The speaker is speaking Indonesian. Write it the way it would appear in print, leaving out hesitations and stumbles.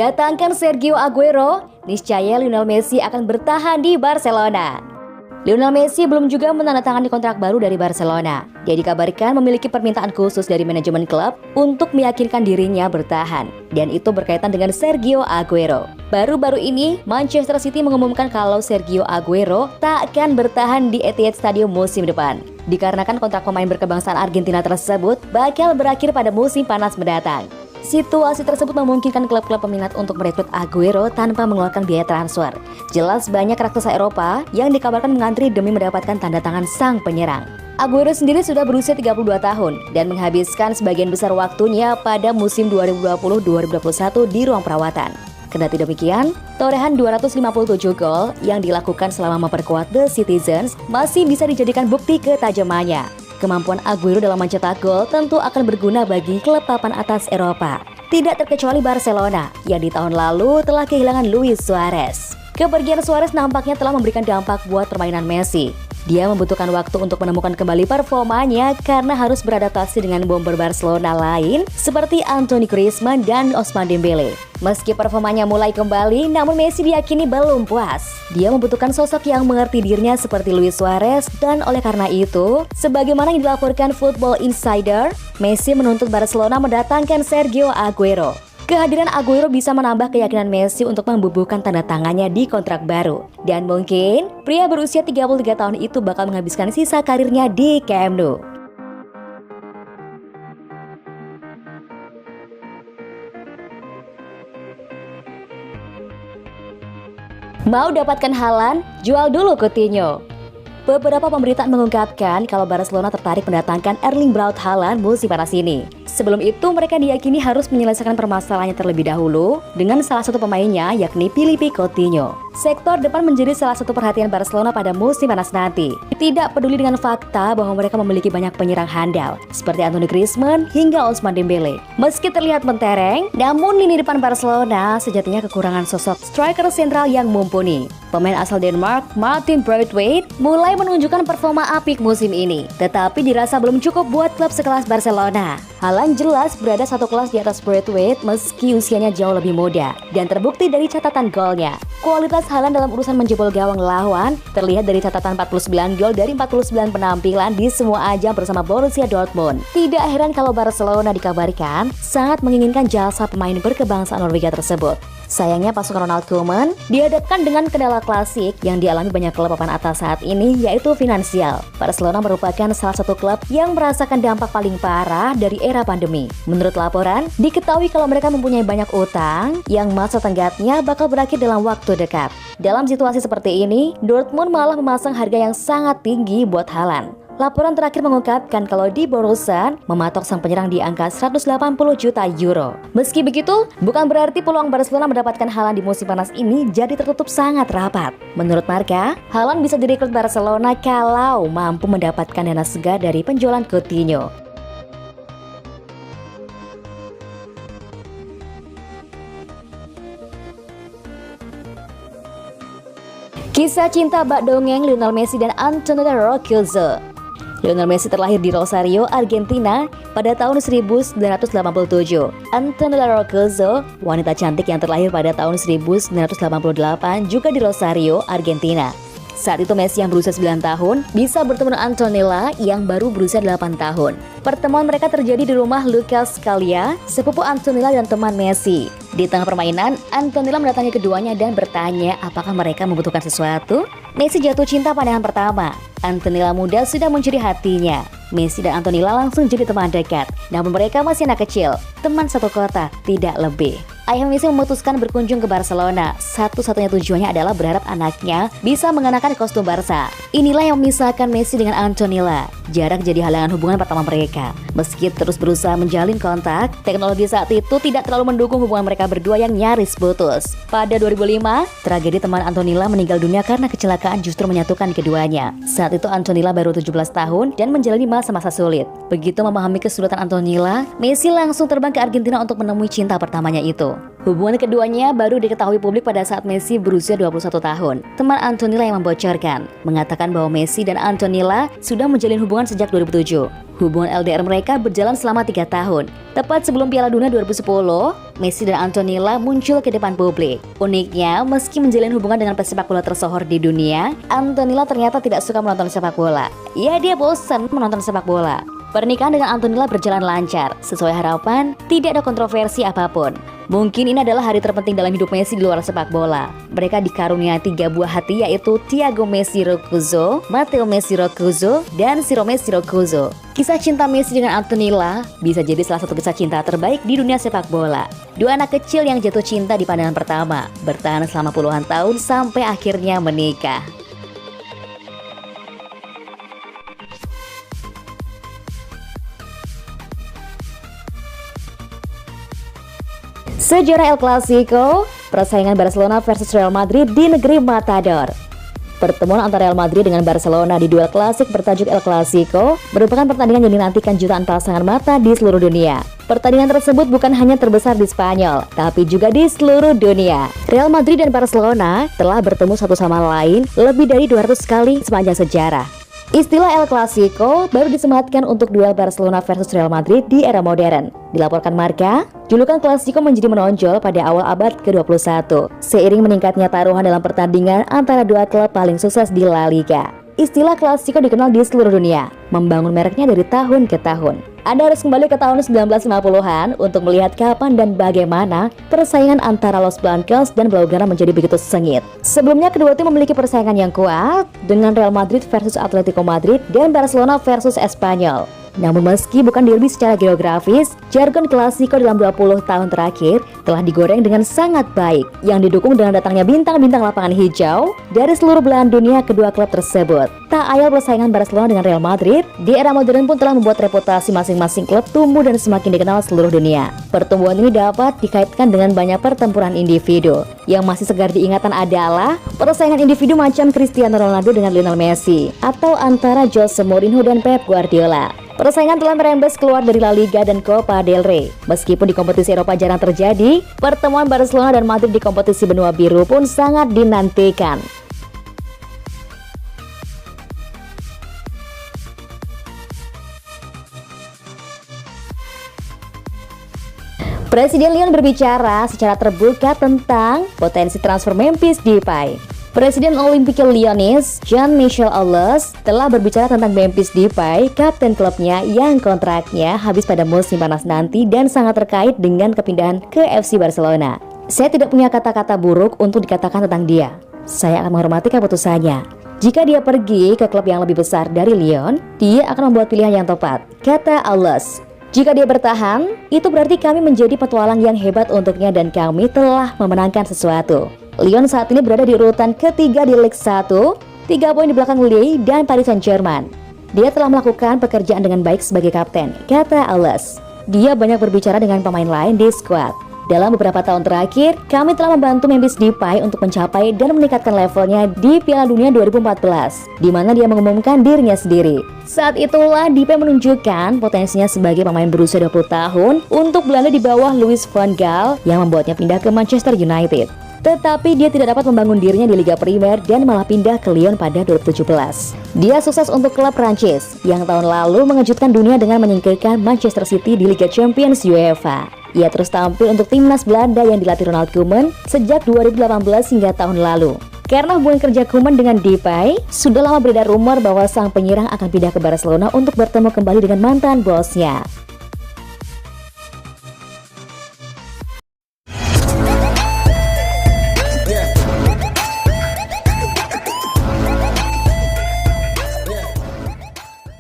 Datangkan Sergio Aguero, niscaya Lionel Messi akan bertahan di Barcelona. Lionel Messi belum juga menandatangani kontrak baru dari Barcelona. Dia dikabarkan memiliki permintaan khusus dari manajemen klub untuk meyakinkan dirinya bertahan. Dan itu berkaitan dengan Sergio Aguero. Baru-baru ini, Manchester City mengumumkan kalau Sergio Aguero tak akan bertahan di Etihad Stadium musim depan. Dikarenakan kontrak pemain berkebangsaan Argentina tersebut bakal berakhir pada musim panas mendatang. Situasi tersebut memungkinkan klub-klub peminat untuk merekrut Aguero tanpa mengeluarkan biaya transfer. Jelas banyak raksasa Eropa yang dikabarkan mengantri demi mendapatkan tanda tangan sang penyerang. Aguero sendiri sudah berusia 32 tahun dan menghabiskan sebagian besar waktunya pada musim 2020-2021 di ruang perawatan. Kendati demikian, torehan 257 gol yang dilakukan selama memperkuat The Citizens masih bisa dijadikan bukti ketajamannya. Kemampuan Aguero dalam mencetak gol tentu akan berguna bagi klub papan atas Eropa. Tidak terkecuali Barcelona yang di tahun lalu telah kehilangan Luis Suarez. Kepergian Suarez nampaknya telah memberikan dampak buat permainan Messi. Dia membutuhkan waktu untuk menemukan kembali performanya karena harus beradaptasi dengan bomber Barcelona lain seperti Anthony Griezmann dan Ousmane Dembele. Meski performanya mulai kembali, namun Messi diyakini belum puas. Dia membutuhkan sosok yang mengerti dirinya seperti Luis Suarez dan oleh karena itu, sebagaimana yang dilaporkan Football Insider, Messi menuntut Barcelona mendatangkan Sergio Aguero. Kehadiran Aguero bisa menambah keyakinan Messi untuk membubuhkan tanda tangannya di kontrak baru. Dan mungkin pria berusia 33 tahun itu bakal menghabiskan sisa karirnya di Camp Nou. Mau dapatkan Haaland? Jual dulu Coutinho. Beberapa pemberitaan mengungkapkan kalau Barcelona tertarik mendatangkan Erling Braut Haaland musim panas ini. Sebelum itu mereka diyakini harus menyelesaikan permasalahannya terlebih dahulu dengan salah satu pemainnya yakni Philippe Coutinho. Sektor depan menjadi salah satu perhatian Barcelona pada musim panas nanti. Tidak peduli dengan fakta bahwa mereka memiliki banyak penyerang handal seperti Anthony Griezmann hingga Ousmane Dembele. Meski terlihat mentereng, namun lini depan Barcelona sejatinya kekurangan sosok striker sentral yang mumpuni. Pemain asal Denmark, Martin Braithwaite, mulai menunjukkan performa apik musim ini, tetapi dirasa belum cukup buat klub sekelas Barcelona. Haaland jelas berada satu kelas di atas Braithwaite meski usianya jauh lebih muda, dan terbukti dari catatan golnya. Kualitas Haaland dalam urusan menjebol gawang lawan terlihat dari catatan 49 gol dari 49 penampilan di semua ajang bersama Borussia Dortmund. Tidak heran kalau Barcelona dikabarkan sangat menginginkan jasa pemain berkebangsaan Norwegia tersebut. Sayangnya pasukan Ronald Koeman dihadapkan dengan kendala klasik yang dialami banyak klub papan atas saat ini, yaitu finansial. Barcelona merupakan salah satu klub yang merasakan dampak paling parah dari era pandemi. Menurut laporan, diketahui kalau mereka mempunyai banyak utang yang masa tenggatnya bakal berakhir dalam waktu dekat. Dalam situasi seperti ini, Dortmund malah memasang harga yang sangat tinggi buat Haaland. Laporan terakhir mengungkapkan kalau di Borussia mematok sang penyerang di angka 180 juta euro. Meski begitu, bukan berarti peluang Barcelona mendapatkan Haaland di musim panas ini jadi tertutup sangat rapat. Menurut Marca, Haaland bisa direkrut Barcelona kalau mampu mendapatkan dana segar dari penjualan Coutinho. Kisah cinta bak dongeng Lionel Messi dan Antonella Roccuzzo. Lionel Messi terlahir di Rosario, Argentina pada tahun 1987. Antonella Roccuzzo, wanita cantik yang terlahir pada tahun 1988 juga di Rosario, Argentina. Saat itu Messi yang berusia 9 tahun bisa bertemu dengan Antonella yang baru berusia 8 tahun. Pertemuan mereka terjadi di rumah Lucas Scalia, sepupu Antonella dan teman Messi. Di tengah permainan, Antonella mendatangi keduanya dan bertanya apakah mereka membutuhkan sesuatu. Messi jatuh cinta pandangan pertama. Antonella muda sudah mencuri hatinya. Messi dan Antonella langsung jadi teman dekat. Namun mereka masih anak kecil, teman satu kota, tidak lebih. Ayah Messi memutuskan berkunjung ke Barcelona. Satu-satunya tujuannya adalah berharap anaknya bisa mengenakan kostum Barca. Inilah yang memisahkan Messi dengan Antonella. Jarak jadi halangan hubungan pertama mereka. Meski terus berusaha menjalin kontak, teknologi saat itu tidak terlalu mendukung hubungan mereka berdua yang nyaris putus. Pada 2005, tragedi teman Antonella meninggal dunia karena kecelakaan justru menyatukan keduanya. Saat itu Antonella baru 17 tahun dan menjalani masa-masa sulit. Begitu memahami kesulitan Antonella, Messi langsung terbang ke Argentina untuk menemui cinta pertamanya itu. Hubungan keduanya baru diketahui publik pada saat Messi berusia 21 tahun. Teman Antonella yang membocorkan, mengatakan bahwa Messi dan Antonella sudah menjalin hubungan sejak 2007. Hubungan LDR mereka berjalan selama 3 tahun. Tepat sebelum Piala Dunia 2010, Messi dan Antonella muncul ke depan publik. Uniknya, meski menjalin hubungan dengan pesepak bola tersohor di dunia, Antonella ternyata tidak suka menonton sepak bola. Ya, dia bosan menonton sepak bola. Pernikahan dengan Antonella berjalan lancar. Sesuai harapan, tidak ada kontroversi apapun. Mungkin ini adalah hari terpenting dalam hidup Messi di luar sepak bola. Mereka dikaruniai 3 buah hati, yaitu Thiago Messi Roccuzzo, Matteo Messi Roccuzzo, dan Ciro Messi Roccuzzo. Kisah cinta Messi dengan Antonella bisa jadi salah satu kisah cinta terbaik di dunia sepak bola. 2 anak kecil yang jatuh cinta di pandangan pertama, bertahan selama puluhan tahun sampai akhirnya menikah. Sejarah El Clasico, persaingan Barcelona versus Real Madrid di negeri Matador. Pertemuan antara Real Madrid dengan Barcelona di duel klasik bertajuk El Clasico merupakan pertandingan yang dinantikan jutaan pasangan mata di seluruh dunia. Pertandingan tersebut bukan hanya terbesar di Spanyol, tapi juga di seluruh dunia. Real Madrid dan Barcelona telah bertemu satu sama lain lebih dari 200 kali sepanjang sejarah. Istilah El Clasico baru disematkan untuk duel Barcelona versus Real Madrid di era modern. Dilaporkan Marca, julukan Clasico menjadi menonjol pada awal abad ke-21, seiring meningkatnya taruhan dalam pertandingan antara 2 klub paling sukses di La Liga. Istilah Clasico dikenal di seluruh dunia, membangun mereknya dari tahun ke tahun. Anda harus kembali ke tahun 1950-an untuk melihat kapan dan bagaimana persaingan antara Los Blancos dan Blaugrana menjadi begitu sengit. Sebelumnya kedua tim memiliki persaingan yang kuat dengan Real Madrid versus Atletico Madrid dan Barcelona versus Espanyol. Namun meski bukan derby secara geografis, jargon Clasico dalam 20 tahun terakhir telah digoreng dengan sangat baik, yang didukung dengan datangnya bintang-bintang lapangan hijau dari seluruh belahan dunia kedua klub tersebut. Tak ayal persaingan Barcelona dengan Real Madrid di era modern pun telah membuat reputasi masing-masing klub tumbuh dan semakin dikenal seluruh dunia. Pertumbuhan ini dapat dikaitkan dengan banyak pertempuran individu. Yang masih segar diingatan adalah persaingan individu macam Cristiano Ronaldo dengan Lionel Messi, atau antara Jose Mourinho dan Pep Guardiola. Persaingan telah merembes keluar dari La Liga dan Copa del Rey. Meskipun di kompetisi Eropa jarang terjadi, pertemuan Barcelona dan Madrid di kompetisi benua biru pun sangat dinantikan. Presiden Lyon berbicara secara terbuka tentang potensi transfer Memphis Depay. Presiden Olympique Lyonnais, Jean-Michel Aulas, telah berbicara tentang Memphis Depay, kapten klubnya yang kontraknya habis pada musim panas nanti dan sangat terkait dengan kepindahan ke FC Barcelona. Saya tidak punya kata-kata buruk untuk dikatakan tentang dia. Saya akan menghormati keputusannya. Jika dia pergi ke klub yang lebih besar dari Lyon, dia akan membuat pilihan yang tepat, kata Aulas. Jika dia bertahan, itu berarti kami menjadi petualang yang hebat untuknya dan kami telah memenangkan sesuatu. Lyon saat ini berada di urutan ketiga di Ligue 1, 3 poin di belakang Lille dan Paris Saint-Germain. Dia telah melakukan pekerjaan dengan baik sebagai kapten, kata Aulas. Dia banyak berbicara dengan pemain lain di skuad. Dalam beberapa tahun terakhir, kami telah membantu Memphis Depay untuk mencapai dan meningkatkan levelnya di Piala Dunia 2014, di mana dia mengumumkan dirinya sendiri. Saat itulah Depay menunjukkan potensinya sebagai pemain berusia 20 tahun untuk Belanda di bawah Louis van Gaal yang membuatnya pindah ke Manchester United. Tetapi dia tidak dapat membangun dirinya di Liga Primer dan malah pindah ke Lyon pada 2017. Dia sukses untuk klub Prancis yang tahun lalu mengejutkan dunia dengan menyingkirkan Manchester City di Liga Champions UEFA. Ia terus tampil untuk timnas Belanda yang dilatih Ronald Koeman sejak 2018 hingga tahun lalu. Karena hubungan kerja Koeman dengan Depay, sudah lama beredar rumor bahwa sang penyerang akan pindah ke Barcelona untuk bertemu kembali dengan mantan bosnya.